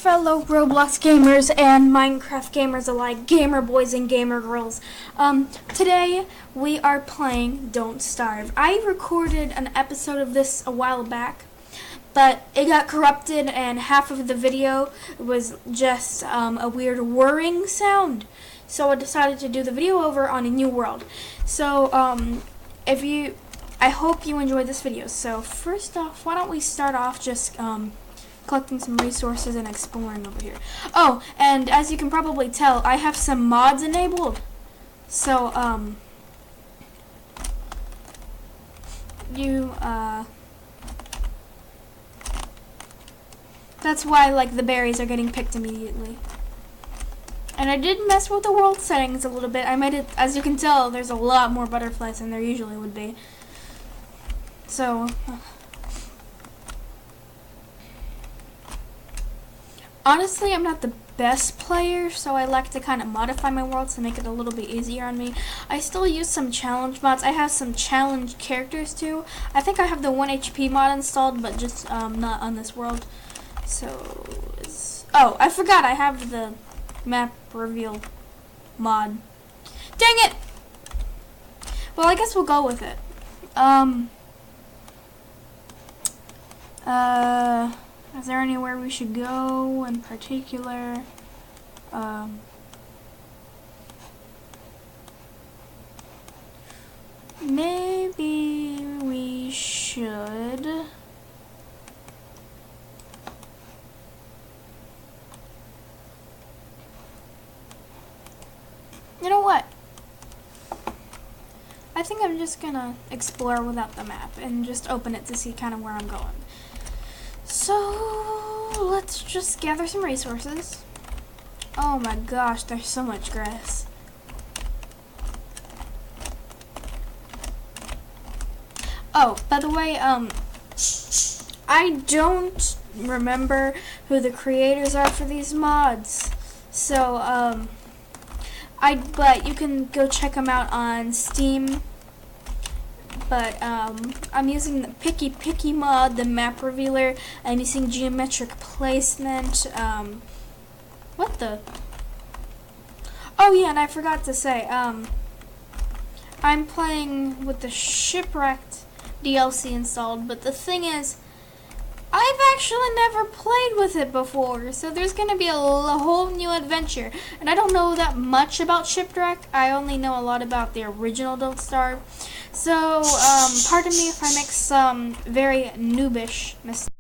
fellow Roblox gamers and Minecraft gamers alike, gamer boys and gamer girls. Today we are playing Don't Starve. I recorded an episode of this a while back, but it got corrupted and half of the video was just a weird whirring sound. So I decided to do the video over on a new world. So I hope you enjoyed this video. So first off, why don't we start off just collecting some resources and exploring over here. Oh, and as you can probably tell, I have some mods enabled. So, that's why, like, the berries are getting picked immediately. And I did mess with the world settings a little bit. I made it, as you can tell, there's a lot more butterflies than there usually would be. So, honestly, I'm not the best player, so I like to kind of modify my worlds to make it a little bit easier on me. I still use some challenge mods. I have some challenge characters too. I think I have the 1 HP mod installed, but just not on this world. So, oh, I forgot I have the map reveal mod. Dang it! Well, I guess we'll go with it. Is there anywhere we should go in particular? Maybe we should. You know what? I think I'm just gonna explore without the map and just open it to see kind of where I'm going. So, let's just gather some resources. Oh my gosh, there's so much grass. Oh, by the way, I don't remember who the creators are for these mods. So, but you can go check them out on Steam. But I'm using the Picky mod, the map revealer. I'm using geometric placement. What the? Oh yeah, and I forgot to say, I'm playing with the Shipwrecked DLC installed. But the thing is, I've actually never played with it before, so there's gonna be a whole new adventure. And I don't know that much about Shipwreck. I only know a lot about the original Don't Starve. So, pardon me if I make some very noobish mistakes.